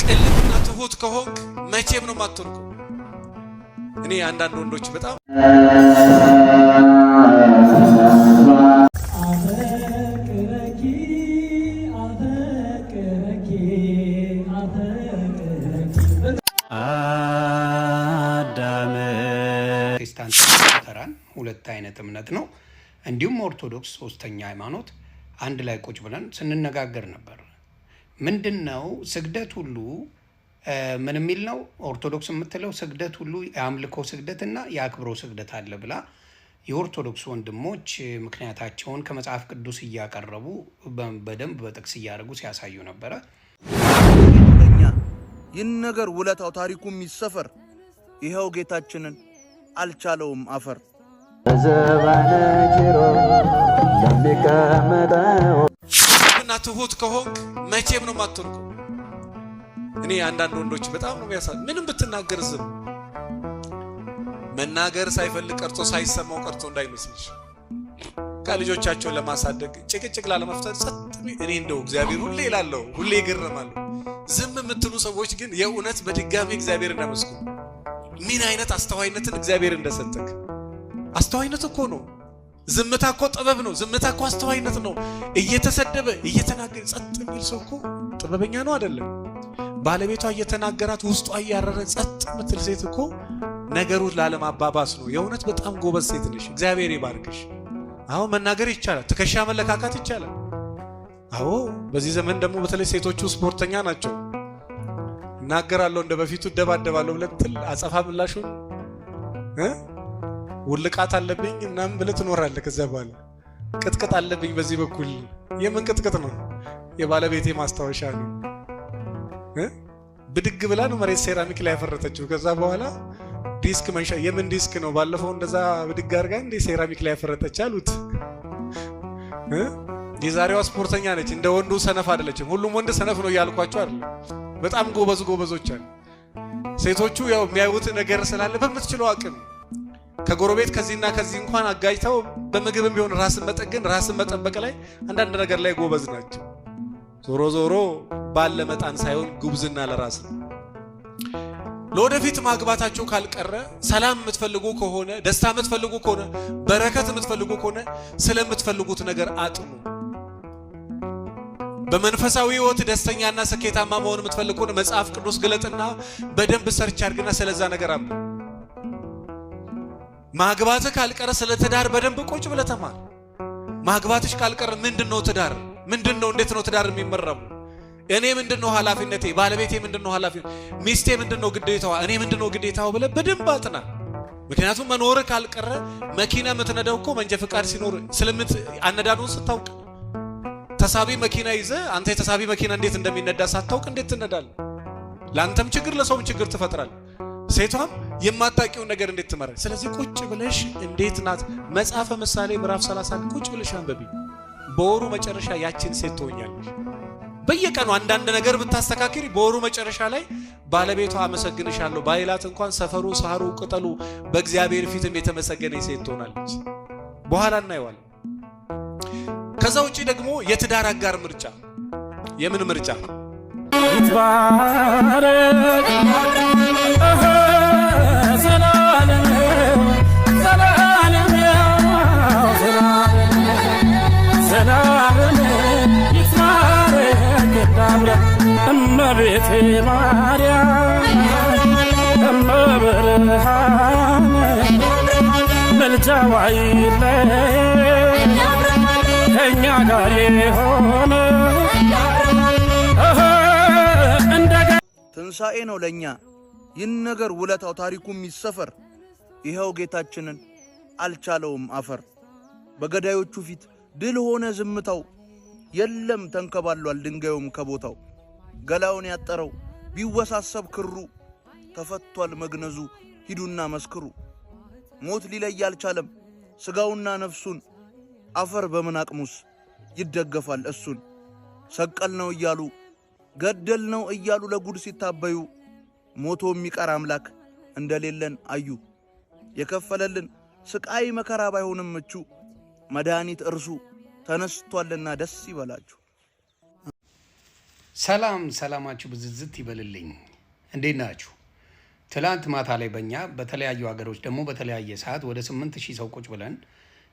እልምና ትሁት ከሆንክ መቼም ነው ማትወርቀው። እኔ አንዳንድ ወንዶች በጣም ሁለት አይነት እምነት ነው። እንዲሁም ኦርቶዶክስ ሶስተኛ ሃይማኖት አንድ ላይ ቁጭ ብለን ስንነጋገር ነበር። ምንድነው ስግደት ሁሉ ምን የሚል ነው? ኦርቶዶክስ የምትለው ስግደት ሁሉ የአምልኮ ስግደትና የአክብሮ ስግደት አለ ብላ የኦርቶዶክስ ወንድሞች ምክንያታቸውን ከመጽሐፍ ቅዱስ እያቀረቡ በደንብ በጥቅስ እያደረጉ ሲያሳዩ ነበረ። ይህን ነገር ውለታው ታሪኩም ይሰፈር። ይኸው ጌታችንን አልቻለውም አፈር። እና ትሁት ከሆንክ መቼም ነው ማትወርቀው። እኔ አንዳንድ ወንዶች በጣም ነው ምንም ብትናገር ዝም መናገር ሳይፈልግ ቀርቶ ሳይሰማው ቀርቶ እንዳይመስልሽ ከልጆቻቸው ለማሳደግ ጭቅጭቅ ላለመፍጠር ጸጥ እኔ እንደው እግዚአብሔር ሁሌ ይላለው ሁሌ ይገረማል። ዝም የምትሉ ሰዎች ግን የእውነት በድጋሚ እግዚአብሔር እናመስግኑ። ምን አይነት አስተዋይነትን እግዚአብሔር እንደሰጠክ። አስተዋይነት እኮ ነው። ዝምታ እኮ ጥበብ ነው። ዝምታ እኮ አስተዋይነት ነው። እየተሰደበ እየተናገረ ጸጥ የሚል ሰው እኮ ጥበበኛ ነው አይደለም? ባለቤቷ እየተናገራት ውስጧ እያረረ ጸጥ የምትል ሴት እኮ ነገሩን ላለማባባስ ነው። የእውነት በጣም ጎበዝ ሴት ነሽ። እግዚአብሔር ይባርክሽ። አዎ መናገር ይቻላል። ትከሻ መለካካት ይቻላል። አዎ በዚህ ዘመን ደግሞ በተለይ ሴቶቹ ስፖርተኛ ናቸው። እናገራለሁ እንደ በፊቱ ደባደባለሁ ብለህ አጸፋ ምላሹን ውልቃት አለብኝ እናም ብለህ ትኖራለህ። ከዛ በኋላ ቅጥቅጥ አለብኝ በዚህ በኩል የምን ቅጥቅጥ ነው? የባለቤቴ ማስታወሻ ነው። ብድግ ብላ ነው መሬት ሴራሚክ ላይ ያፈረተችው። ከዛ በኋላ ዲስክ መንሻ የምን ዲስክ ነው? ባለፈው እንደዛ ብድግ አድርጋ እንደ ሴራሚክ ላይ ያፈረተች አሉት። የዛሬዋ ስፖርተኛ ነች። እንደ ወንዱ ሰነፍ አይደለችም። ሁሉም ወንድ ሰነፍ ነው እያልኳቸው አይደለም። በጣም ጎበዞች አሉ። ሴቶቹ ያው የሚያዩት ነገር ስላለ በምትችለው አቅም ከጎረቤት ከዚህና ከዚህ እንኳን አጋጅተው በምግብም ቢሆን ራስን መጠገን ራስን መጠበቅ ላይ አንዳንድ ነገር ላይ ጎበዝ ናቸው። ዞሮ ባለ መጣን ሳይሆን ጉብዝና ለራስ ነው። ለወደፊት ማግባታችሁ ካልቀረ ሰላም የምትፈልጉ ከሆነ ደስታ የምትፈልጉ ከሆነ በረከት የምትፈልጉ ከሆነ ስለምትፈልጉት ነገር አጥኑ። በመንፈሳዊ ሕይወት ደስተኛና ስኬታማ መሆን የምትፈልጉ ከሆነ መጽሐፍ ቅዱስ ግለጥና በደንብ ሰርች አድርግና ስለዛ ነገር አምጥ። ማግባትህ ካልቀረ ስለ ትዳር በደንብ ቁጭ ብለህ ተማር። ማግባትሽ ካልቀረ ምንድነው ትዳር? ምንድነው? እንዴት ነው ትዳር የሚመራው? እኔ ምንድነው ኃላፊነቴ? ባለቤቴ ምንድነው ኃላፊነቴ? ሚስቴ ምንድነው ግዴታዋ? እኔ ምንድነው ግዴታው ብለህ በደንብ አጥና። ምክንያቱም መኖርህ ካልቀረ መኪና የምትነዳው እኮ መንጃ ፍቃድ ሲኖር ስለምት አነዳዱን ስታውቅ ተሳቢ መኪና ይዘህ አንተ የተሳቢ መኪና እንዴት እንደሚነዳ ሳታውቅ እንዴት ትነዳለህ? ላንተም ችግር ለሰውም ችግር ትፈጥራለህ። ሴቷም የማታውቂው ነገር እንዴት ትመራ? ስለዚህ ቁጭ ብለሽ እንዴት ናት መጽሐፈ ምሳሌ ምዕራፍ 30 ቁጭ ብለሽ አንብቢ። በወሩ መጨረሻ ያቺን ሴት ትሆኛለሽ። በየቀኑ አንዳንድ ነገር ብታስተካክሪ በወሩ መጨረሻ ላይ ባለቤቷ አመሰግንሻለሁ ባይላት እንኳን ሰፈሩ ሳሩ ቅጠሉ በእግዚአብሔር ፊትም የተመሰገነ ሴት ትሆናለች። በኋላ እናየዋለን። ከዛ ውጪ ደግሞ የትዳር አጋር ምርጫ የምን ምርጫ? እመቤቴ ማርያም እመብርሃን መልጃዋ አይለየን ከእኛ ጋር የሆነ ትንሣኤ ነው ለእኛ። ይህን ነገር ውለታው ታሪኩም ይሰፈር። ይኸው ጌታችንን አልቻለውም አፈር። በገዳዮቹ ፊት ድል ሆነ ዝምታው። የለም ተንከባሏል ድንጋዩም ከቦታው። ገላውን ያጠረው ቢወሳሰብ ክሩ ተፈቷል መግነዙ ሂዱና መስክሩ። ሞት ሊለይ አልቻለም ስጋውና ነፍሱን። አፈር በምን አቅሙስ ይደገፋል እሱን። ሰቀል ነው እያሉ ገደል ነው እያሉ ለጉድ ሲታበዩ ሞቶ የሚቀር አምላክ እንደሌለን አዩ። የከፈለልን ስቃይ መከራ ባይሆንም ምቹ መድኃኒት እርሱ ተነስቷልና ደስ ይበላችሁ። ሰላማችሁ ብዝዝት ይበልልኝ። እንዴት ናችሁ? ትላንት ማታ ላይ በእኛ በተለያዩ ሀገሮች ደግሞ በተለያየ ሰዓት ወደ 8000 ሰው ቁጭ ብለን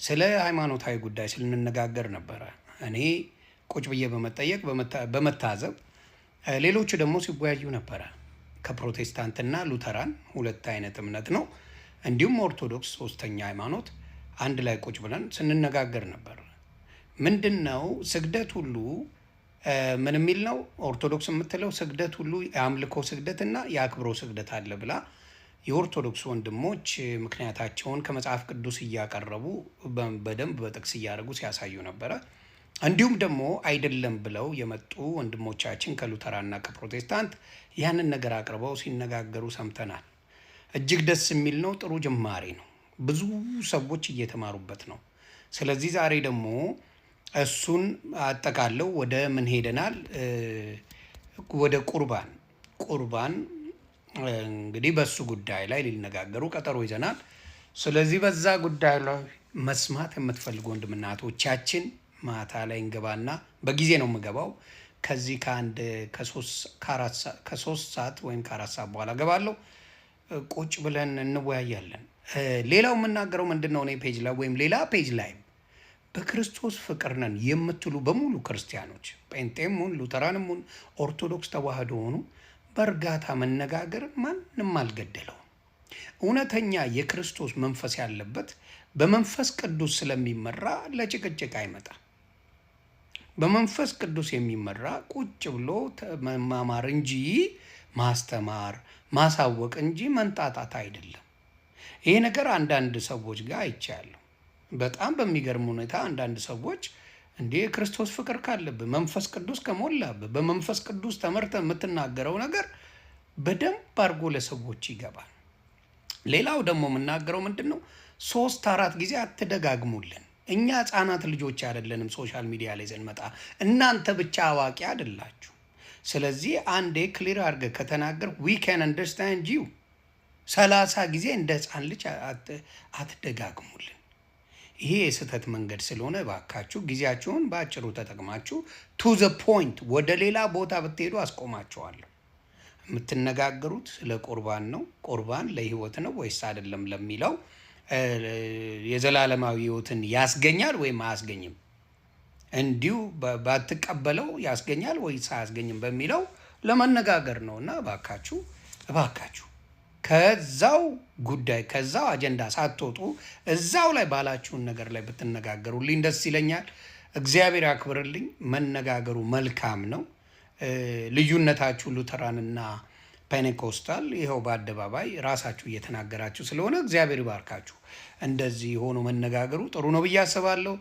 ስለ ሃይማኖታዊ ጉዳይ ስንነጋገር ነበረ። እኔ ቁጭ ብዬ በመጠየቅ በመታዘብ ሌሎቹ ደግሞ ሲወያዩ ነበረ። ከፕሮቴስታንትና ሉተራን ሁለት አይነት እምነት ነው፣ እንዲሁም ኦርቶዶክስ ሶስተኛ ሃይማኖት አንድ ላይ ቁጭ ብለን ስንነጋገር ነበር። ምንድን ነው ስግደት ሁሉ ምን የሚል ነው? ኦርቶዶክስ የምትለው ስግደት ሁሉ የአምልኮ ስግደትና የአክብሮ ስግደት አለ ብላ የኦርቶዶክስ ወንድሞች ምክንያታቸውን ከመጽሐፍ ቅዱስ እያቀረቡ በደንብ በጥቅስ እያደረጉ ሲያሳዩ ነበረ። እንዲሁም ደግሞ አይደለም ብለው የመጡ ወንድሞቻችን ከሉተራና ከፕሮቴስታንት ያንን ነገር አቅርበው ሲነጋገሩ ሰምተናል። እጅግ ደስ የሚል ነው። ጥሩ ጅማሬ ነው። ብዙ ሰዎች እየተማሩበት ነው። ስለዚህ ዛሬ ደግሞ እሱን አጠቃለው ወደ ምን ሄደናል? ወደ ቁርባን እንግዲህ በሱ ጉዳይ ላይ ሊነጋገሩ ቀጠሮ ይዘናል። ስለዚህ በዛ ጉዳይ ላይ መስማት የምትፈልጉ ወንድምና እህቶቻችን ማታ ላይ እንገባና በጊዜ ነው የምገባው። ከዚህ ከሶስት ሰዓት ወይም ከ4 ሰዓት በኋላ ገባለሁ። ቁጭ ብለን እንወያያለን። ሌላው የምናገረው ምንድን ነው? እኔ ፔጅ ላይ ወይም ሌላ ፔጅ ላይ በክርስቶስ ፍቅር ነን የምትሉ በሙሉ ክርስቲያኖች፣ ጴንጤም ሁን ሉተራንም ሁን ኦርቶዶክስ ተዋህዶ ሆኑ በእርጋታ መነጋገር ማንም አልገደለውም። እውነተኛ የክርስቶስ መንፈስ ያለበት በመንፈስ ቅዱስ ስለሚመራ ለጭቅጭቅ አይመጣም። በመንፈስ ቅዱስ የሚመራ ቁጭ ብሎ መማማር እንጂ ማስተማር ማሳወቅ እንጂ መንጣጣት አይደለም። ይሄ ነገር አንዳንድ ሰዎች ጋር አይቻለሁ። በጣም በሚገርም ሁኔታ አንዳንድ ሰዎች እንዴ ክርስቶስ ፍቅር ካለብህ መንፈስ ቅዱስ ከሞላብህ በመንፈስ ቅዱስ ተመርተህ የምትናገረው ነገር በደንብ አድርጎ ለሰዎች ይገባል። ሌላው ደግሞ የምናገረው ምንድን ነው? 3-4 ጊዜ አትደጋግሙልን። እኛ ህፃናት ልጆች አይደለንም። ሶሻል ሚዲያ ላይ ስንመጣ እናንተ ብቻ አዋቂ አይደላችሁ። ስለዚህ አንዴ ክሊር አድርገህ ከተናገር we can understand you። 30 ጊዜ እንደ ህፃን ልጅ አትደጋግሙልን። ይሄ የስህተት መንገድ ስለሆነ እባካችሁ ጊዜያችሁን በአጭሩ ተጠቅማችሁ ቱ ዘ ፖይንት ወደ ሌላ ቦታ ብትሄዱ አስቆማችኋለሁ። የምትነጋገሩት ስለ ቁርባን ነው። ቁርባን ለህይወት ነው ወይስ አይደለም ለሚለው የዘላለማዊ ህይወትን ያስገኛል ወይም አያስገኝም፣ እንዲሁ ባትቀበለው ያስገኛል ወይስ አያስገኝም በሚለው ለመነጋገር ነውና እባካችሁ ከዛው ጉዳይ ከዛው አጀንዳ ሳትወጡ እዛው ላይ ባላችሁን ነገር ላይ ብትነጋገሩልኝ ደስ ይለኛል። እግዚአብሔር ያክብርልኝ። መነጋገሩ መልካም ነው። ልዩነታችሁ ሉተራንና ፔኔኮስታል ይኸው በአደባባይ ራሳችሁ እየተናገራችሁ ስለሆነ እግዚአብሔር ይባርካችሁ። እንደዚህ ሆኖ መነጋገሩ ጥሩ ነው ብዬ አስባለሁ።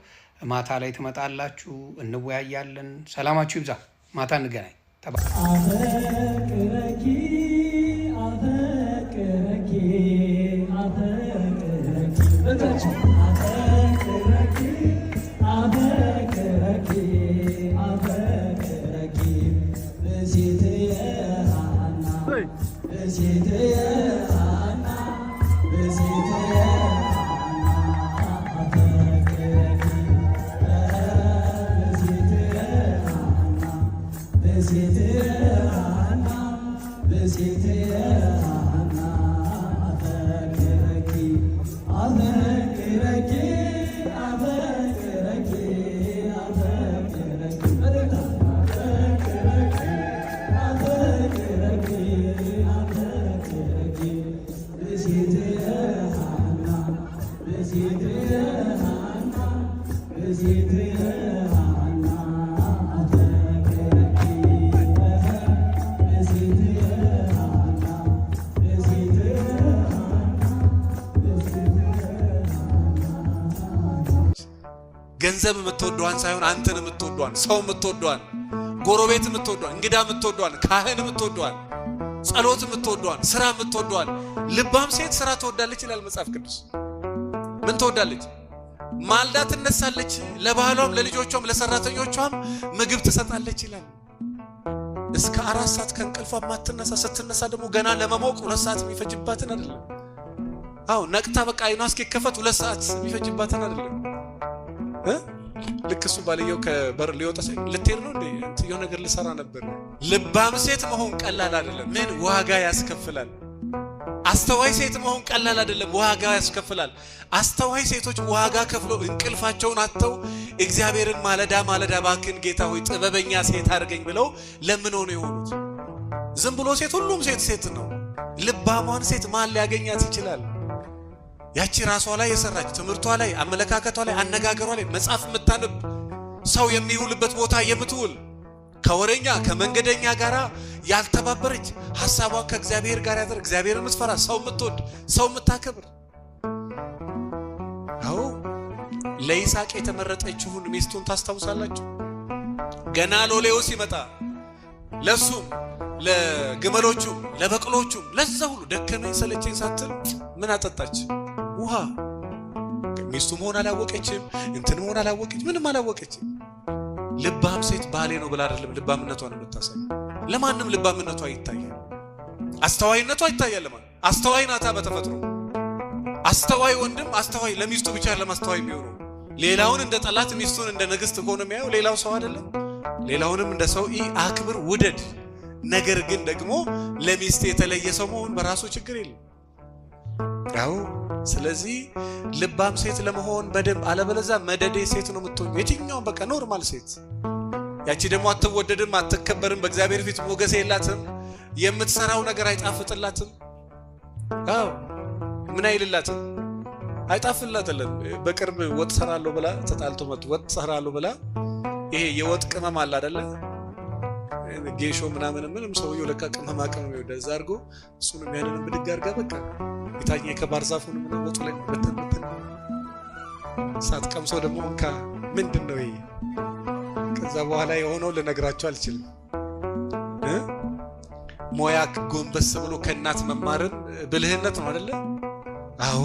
ማታ ላይ ትመጣላችሁ፣ እንወያያለን። ሰላማችሁ ይብዛ። ማታ እንገናኝ። ገንዘብ የምትወደዋን ሳይሆን አንተን የምትወደዋን፣ ሰው የምትወደዋን፣ ጎረቤት የምትወደዋን፣ እንግዳ የምትወደዋን፣ ካህን የምትወደዋን፣ ጸሎት የምትወደዋን፣ ስራ የምትወደዋን። ልባም ሴት ስራ ትወዳለች ይላል መጽሐፍ ቅዱስ። ምን ትወዳለች? ማልዳ ትነሳለች፣ ለባህሏም ለልጆቿም ለሰራተኞቿም ምግብ ትሰጣለች ይላል። እስከ 4 ሰዓት ከእንቅልፏ ማትነሳ፣ ስትነሳ ደግሞ ገና ለመሞቅ 2 ሰዓት የሚፈጅባትን አይደለም። ነቅታ በቃ አይኗ እስኪከፈት 2 ሰዓት የሚፈጅባትን አይደለም። ልክ እሱ ባልየው ከበር ሊወጣ ሲል ልትሄድ ነው እንዴ? የሆነ ነገር ልሰራ ነበር። ልባም ሴት መሆን ቀላል አይደለም። ምን ዋጋ ያስከፍላል። አስተዋይ ሴት መሆን ቀላል አይደለም፣ ዋጋ ያስከፍላል። አስተዋይ ሴቶች ዋጋ ከፍለው እንቅልፋቸውን አጥተው እግዚአብሔርን ማለዳ ማለዳ ባክን ጌታ ሆይ ጥበበኛ ሴት አድርገኝ ብለው ለምነው ነው የሆኑት። ዝም ብሎ ሴት ሁሉም ሴት ነው። ልባሟን ሴት ማን ሊያገኛት ይችላል? ያቺ ራሷ ላይ የሰራች ትምህርቷ ላይ አመለካከቷ ላይ አነጋገሯ ላይ መጽሐፍ የምታነብ ሰው የሚውልበት ቦታ የምትውል ከወሬኛ ከመንገደኛ ጋር ያልተባበረች ሐሳቧን ከእግዚአብሔር ጋር ያደረ እግዚአብሔርን የምትፈራ ሰው የምትወድ ሰው የምታከብር። አዎ ለይስሐቅ የተመረጠችውን ሚስቱን ታስታውሳላችሁ? ገና ሎሌው ሲመጣ ለሱም ለግመሎቹም ለበቅሎቹም ለዛ ሁሉ ደከመኝ ሰለቸኝ ሳትል ምን አጠጣች? ውሃ። ሚስቱ መሆን አላወቀችም፣ እንትን መሆን አላወቀችም፣ ምንም አላወቀችም። ልባም ሴት ባሌ ነው ብላ አይደለም ልባምነቷን የምታሳይ። ለማንም ልባምነቷ ይታያል፣ አስተዋይነቷ ይታያል። ለማን አስተዋይ ናታ በተፈጥሮ። አስተዋይ ወንድም አስተዋይ ለሚስቱ ብቻ ለማስተዋይ የሚሆነው ሌላውን እንደ ጠላት ሚስቱን እንደ ንግስት ሆኖ የሚያየው ሌላው ሰው አይደለም። ሌላውንም እንደ ሰው አክብር ውደድ። ነገር ግን ደግሞ ለሚስት የተለየ ሰው መሆን በራሱ ችግር የለም። አዎ ስለዚህ ልባም ሴት ለመሆን በደንብ አለበለዚያ መደዴ ሴት ነው የምትሆን። የትኛውም በቃ ኖርማል ሴት። ያቺ ደግሞ አትወደድም፣ አትከበርም፣ በእግዚአብሔር ፊት ሞገስ የላትም፣ የምትሰራው ነገር አይጣፍጥላትም። አዎ ምን አይልላትም፣ አይጣፍጥላትም። በቅርብ ወጥ ሰራለሁ ብላ ተጣልቶ መጥ ወጥ ሰራለሁ ብላ ይሄ የወጥ ቅመም አለ አይደለ? ጌሾ ምንም ሰውየው ለካ ቅመማ ቅመም ይወዳል አድርጎ እሱንም ያንን ብድግ አድርጋ በቃ የታኘ ከባህር ዛፉን ምን ወጡ ላይ በተን ሳትቀምሰው ደግሞ እንካ ምንድን ነው ይሄ? ከዛ በኋላ የሆነው ልነግራቸው አልችልም። ሞያ ጎንበስ ብሎ ከእናት መማርን ብልህነት ነው አይደለ? አዎ